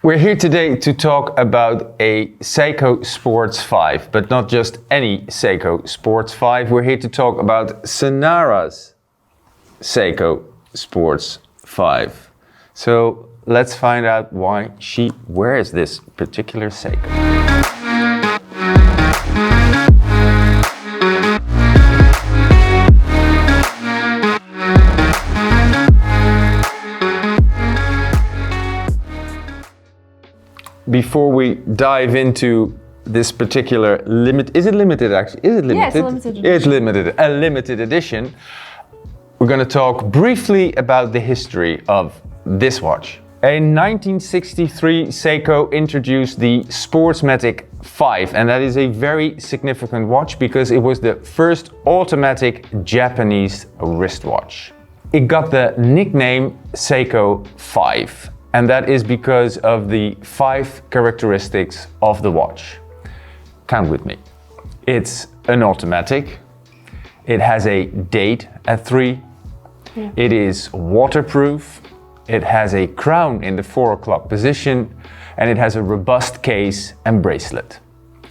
We're here today to talk about a Seiko Sports 5, but not just any Seiko Sports 5. We're here to talk about Sinara's Seiko Sports 5. So let's find out why she wears this particular Seiko. Before we dive into this particular is it limited actually? Is it limited? Yeah, it's a limited edition. It's limited, a limited edition. We're going to talk briefly about the history of this watch. In 1963, Seiko introduced the Sportsmatic 5, and that is a very significant watch because it was the first automatic Japanese wristwatch. It got the nickname Seiko 5. And that is because of the 5 characteristics of the watch. Count with me. It's an automatic. It has a date at 3. Yeah. It is waterproof. It has a crown in the 4 o'clock position. And it has a robust case and bracelet.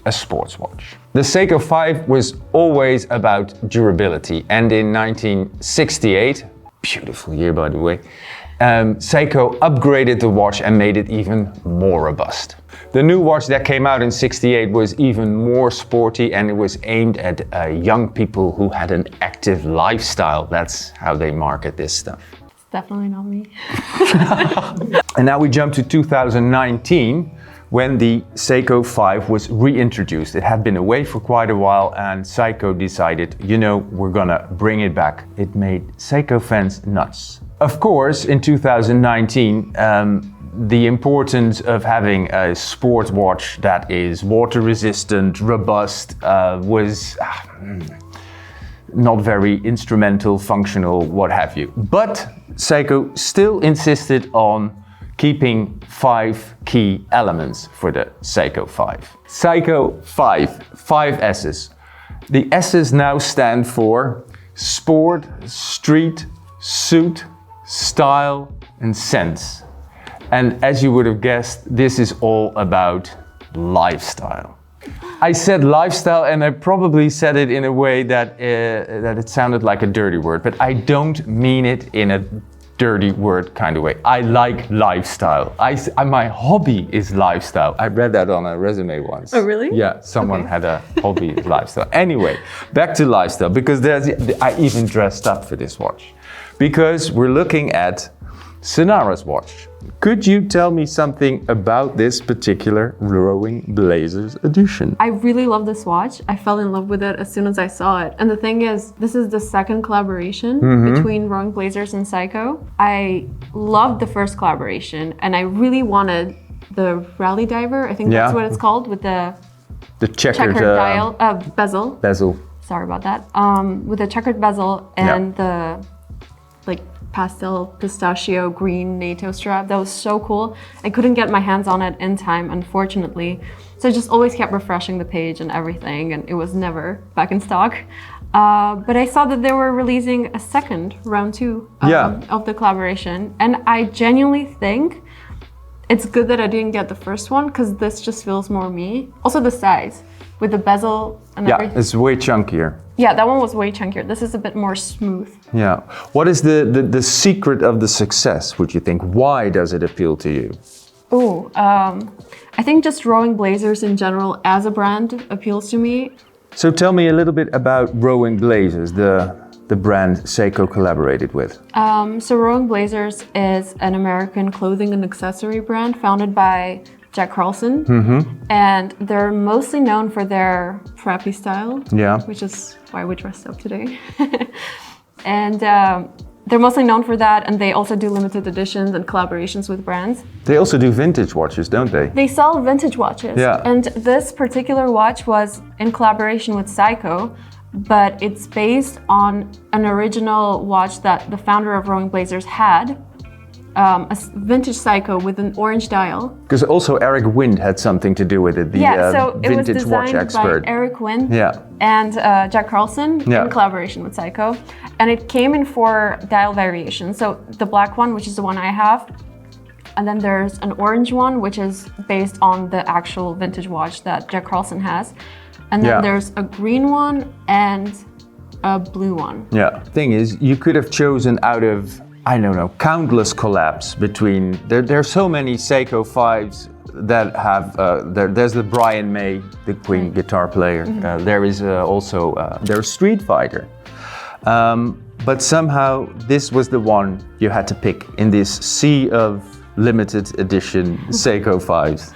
A sports watch. The Seiko 5 was always about durability. And in 1968, beautiful year by the way, Seiko upgraded the watch and made it even more robust. The new watch that came out in '68 was even more sporty, and it was aimed at young people who had an active lifestyle. That's how they market this stuff. It's definitely not me. And now we jump to 2019 when the Seiko 5 was reintroduced. It had been away for quite a while and Seiko decided, you know, we're gonna bring it back. It made Seiko fans nuts. Of course, in 2019, the importance of having a sports watch that is water resistant, robust, was not very instrumental, functional, what have you. But Seiko still insisted on keeping 5 key elements for the Seiko 5. Seiko 5 S's. The S's now stand for sport, street, suit, style, and sense. And as you would have guessed, this is all about lifestyle. I said lifestyle and I probably said it in a way that it sounded like a dirty word, but I don't mean it in a dirty word kind of way. I like lifestyle. My hobby is lifestyle. I read that on a resume once. Oh, really? Yeah, someone had a hobby lifestyle. Anyway, back to lifestyle, because I even dressed up for this watch. Because we're looking at Sinara's watch. Could you tell me something about this particular Rowing Blazers edition? I really love this watch. I fell in love with it as soon as I saw it. And the thing is, this is the second collaboration between Rowing Blazers and Seiko. I loved the first collaboration and I really wanted the Rally Diver, I think that's what it's called, with the checkered dial, bezel. Bezel. Sorry about that. With the checkered bezel and the pastel pistachio green NATO strap. That was so cool. I couldn't get my hands on it in time, unfortunately. So I just always kept refreshing the page and everything, and it was never back in stock. But I saw that they were releasing a second round 2 of the collaboration. And I genuinely think it's good that I didn't get the first one because this just feels more me. Also the size with the bezel and everything. Yeah, it's way chunkier. Yeah, that one was way chunkier. This is a bit more smooth. Yeah. What is the secret of the success, would you think? Why does it appeal to you? Oh, I think just Rowing Blazers in general as a brand appeals to me. So tell me a little bit about Rowing Blazers, the brand Seiko collaborated with. So Rowing Blazers is an American clothing and accessory brand founded by Jack Carlson, and they're mostly known for their preppy style, which is why we dressed up today. And they're mostly known for that, and they also do limited editions and collaborations with brands. They also do vintage watches, don't they? They sell vintage watches, and this particular watch was in collaboration with Seiko, but it's based on an original watch that the founder of Rowing Blazers had. A vintage Seiko with an orange dial. Because also Eric Wind had something to do with it, the vintage watch expert. It was designed by Eric Wind and Jack Carlson in collaboration with Seiko. And it came in 4 dial variations. So the black one, which is the one I have, And then there's an orange one, which is based on the actual vintage watch that Jack Carlson has. And then there's a green one and a blue one. Yeah. Thing is, you could have chosen out of, I don't know, countless collabs between, there's so many Seiko 5s that have, there's the Brian May, the Queen guitar player. There is also, there's Street Fighter. But somehow this was the one you had to pick in this sea of limited edition Seiko 5s.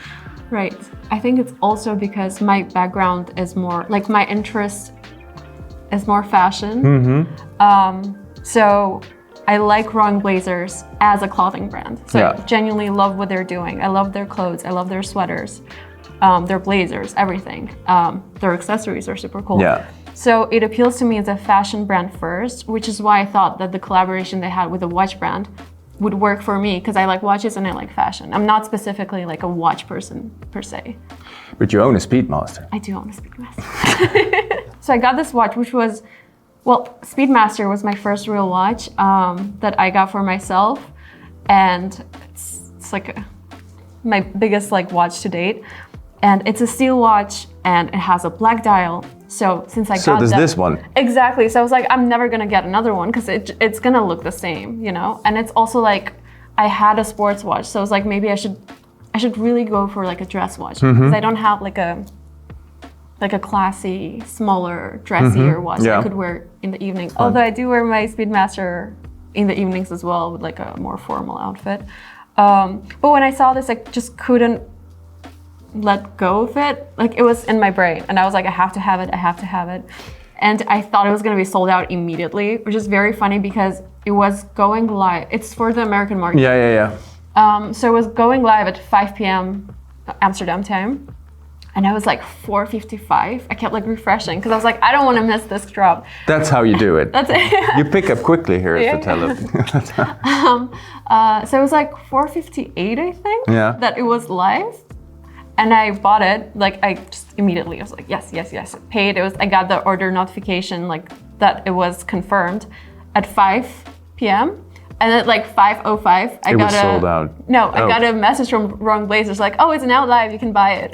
Right. I think it's also because my background is more, like my interest is more fashion. So I like Wrong Blazers as a clothing brand. So I genuinely love what they're doing. I love their clothes. I love their sweaters, their blazers, everything. Their accessories are super cool. So it appeals to me as a fashion brand first, which is why I thought that the collaboration they had with a watch brand would work for me, because I like watches and I like fashion. I'm not specifically like a watch person per se. But you own a Speedmaster. I do own a Speedmaster. So I got this watch, which was, well, Speedmaster was my first real watch that I got for myself. And it's like my biggest like watch to date. And it's a steel watch and it has a black dial. So since I got So does this one. Exactly. So I was like, I'm never gonna get another one because it's gonna look the same, you know? And it's also like, I had a sports watch. So I was like, maybe I should really go for like a dress watch because I don't have like a classy, smaller, dressier watch that I could wear in the evening. Although I do wear my Speedmaster in the evenings as well with like a more formal outfit. But when I saw this, I just couldn't let go of it. Like it was in my brain and I was like, I have to have it, I have to have it. And I thought it was gonna be sold out immediately, which is very funny because it was going live. It's for the American market. So it was going live at 5 p.m. Amsterdam time. And I was like 4:55. I kept like refreshing because I was like, I don't want to miss this drop. That's how you do it. That's it. You pick up quickly here at Fratello. So it was like 4:58, I think, that it was live. And I bought it, like I just immediately, I was like, yes, yes, yes, paid. I got the order notification like that it was confirmed at 5 p.m. And at like 5:05, I got sold out. No, I got a message from Wrong Blazers like, oh, it's now live, you can buy it.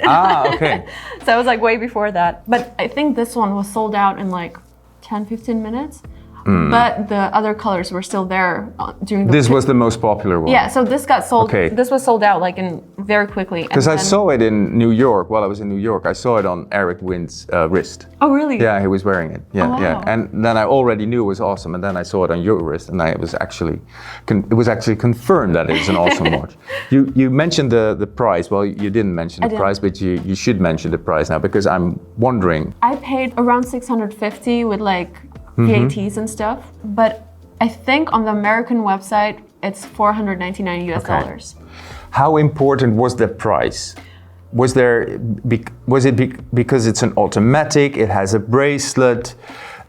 Okay. So I was like way before that. But I think this one was sold out in like 10, 15 minutes. But the other colors were still there during the This was the most popular one. Yeah, so this got sold. This was sold out like in very quickly. Because I saw it in New York while I was in New York. I saw it on Eric Wynn's wrist. Oh, really? Yeah, he was wearing it. Yeah, wow. yeah. And then I already knew it was awesome. And then I saw it on your wrist, and it was actually confirmed that it's an awesome watch. You mentioned the price. Well, you didn't mention the price, but you should mention the price now because I'm wondering. I paid around $650 with like VATs and stuff, but I think on the American website it's $499 US. How important was the price? Was it because it's an automatic? It has a bracelet.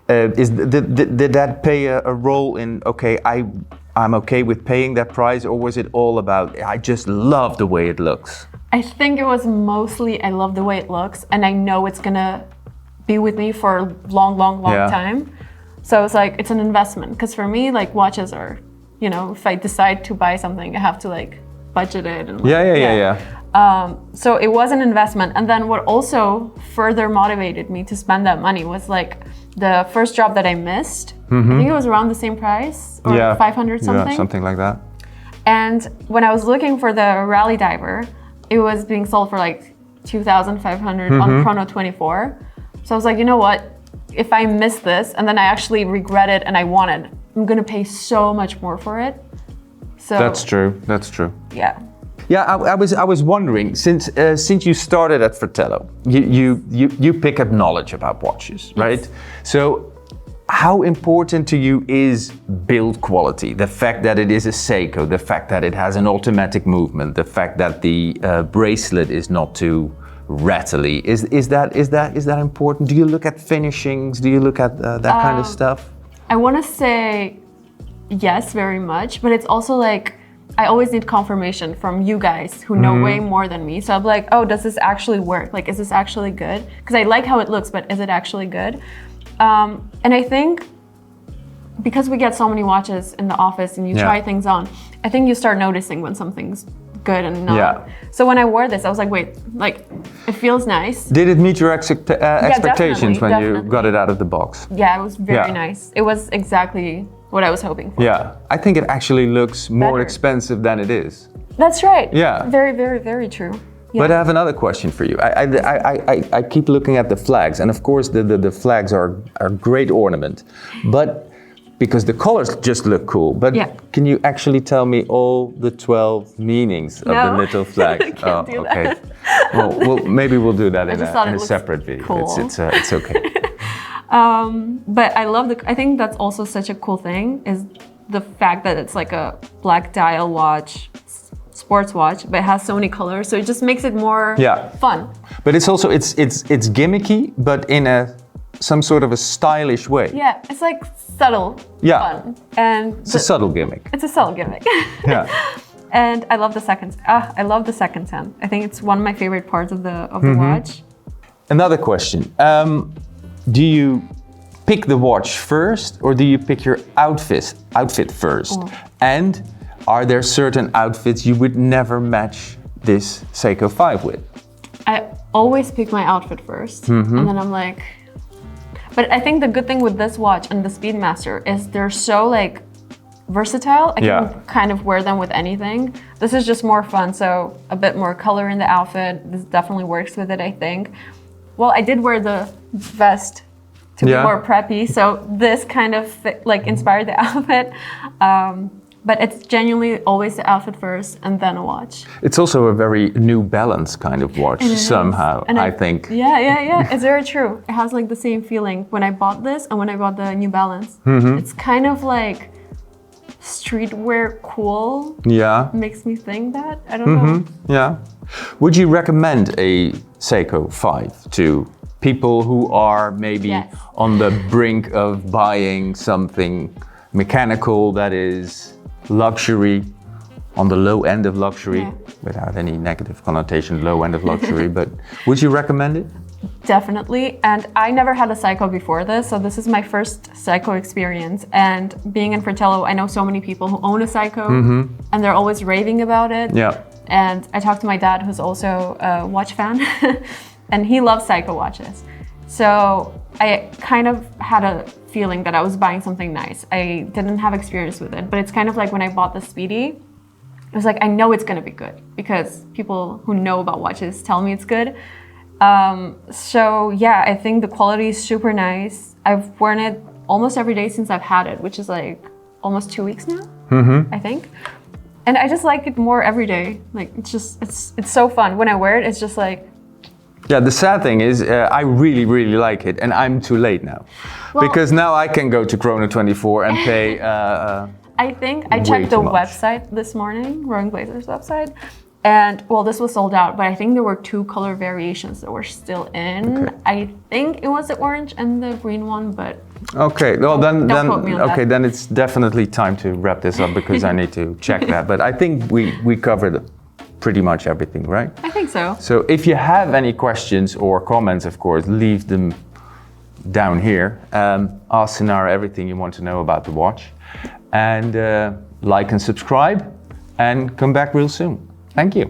Did that play a role in? Okay, I'm okay with paying that price, or was it all about I just love the way it looks? I think it was mostly I love the way it looks, and I know it's gonna be with me for a long time. So it's like, it's an investment. Because for me, like watches are, you know, if I decide to buy something, I have to like budget it. And so it was an investment. And then what also further motivated me to spend that money was like the first drop that I missed. I think it was around the same price or 500 something. Yeah, something like that. And when I was looking for the Rally Diver, it was being sold for like 2,500 on Chrono 24. So I was like, you know what? If I miss this and then I actually regret it and I want it, I'm gonna pay so much more for it. So that's true. That's true. Yeah. Yeah, I was wondering since you started at Fratello, you pick up knowledge about watches, right? Yes. So how important to you is build quality? The fact that it is a Seiko, the fact that it has an automatic movement, the fact that the bracelet is not too rattly. Is that important? Do you look at finishings? Do you look at that kind of stuff? I want to say yes, very much, but it's also like I always need confirmation from you guys who know way more than me. So I'm like, oh, does this actually work? Like, is this actually good? Because I like how it looks, but is it actually good? And I think because we get so many watches in the office and you try things on, I think you start noticing when something's good and not. Yeah. So when I wore this, I was like, wait, like it feels nice. Did it meet your expectations when you definitely. got it out of the box? Yeah, it was very Yeah. nice. It was exactly what I was hoping for. Yeah, I think it actually looks more Better. expensive than it is. That's right. Yeah. Very, very, very true. Yeah. But I have another question for you. I keep looking at the flags, and of course the flags are great ornament, but because the colors just look cool. But Yeah. can you actually tell me all the 12 meanings of the No. little flag? I can't do that. Well, maybe we'll do that in just thought a it looked separate video. cool. It's okay. But I think that's also such a cool thing is the fact that it's like a black dial watch, sports watch, but it has so many colors, so it just makes it more Yeah. fun. But it's also it's gimmicky, but in some sort of a stylish way. Yeah, it's like subtle Yeah. fun. And It's a subtle gimmick. it's a subtle gimmick. Yeah. And I love the second hand. I think it's one of my favorite parts of the watch. Another question. Do you pick the watch first or do you pick your outfit first? And are there certain outfits you would never match this Seiko 5 with? I always pick my outfit first, and then I'm like, but I think the good thing with this watch and the Speedmaster is they're so like versatile. I Yeah. can kind of wear them with anything. This is just more fun, so a bit more color in the outfit. This definitely works with it, I think. Well, I did wear the vest to Yeah. be more preppy, so this kind of like inspired the outfit. But it's genuinely always the outfit first and then a watch. It's also a very New Balance kind of watch somehow, And I think. Yeah. It's very true. It has like the same feeling when I bought this and when I bought the New Balance. It's kind of like streetwear cool. Yeah. Makes me think that. I don't know. Yeah. Would you recommend a Seiko 5 to people who are maybe Yes. on the brink of buying something mechanical that is luxury, on the low end of luxury, Yeah. without any negative connotation, low end of luxury, but would you recommend it? Definitely. And I never had a Seiko before this, so this is my first Seiko experience. And being in Fratello, I know so many people who own a Seiko and they're always raving about it. Yeah. And I talked to my dad, who's also a watch fan, and he loves Seiko watches. So I kind of had a feeling that I was buying something nice. I didn't have experience with it, but it's kind of like when I bought the Speedy, it was like, I know it's gonna be good because people who know about watches tell me it's good. So yeah, I think the quality is super nice. I've worn it almost every day since I've had it, which is like almost 2 weeks now, I think. And I just like it more every day. Like it's so fun. When I wear it, it's just like, Yeah, the sad thing is I really like it and I'm too late now. Well- because now I can go to Chrono24 and pay I think I Way checked the too much. website this morning, Roaring Blazers website, and well, this was sold out, but I think there were 2 color variations that were still in. Okay. I think it was the orange and the green one, but Okay, well Don't quote me on that. then it's definitely time to wrap this up because I need to check that. But I think we covered pretty much everything, right? I think so. So if you have any questions or comments, of course, leave them down here. Ask Sinara everything you want to know about the watch. And like and subscribe and come back real soon. Thank you.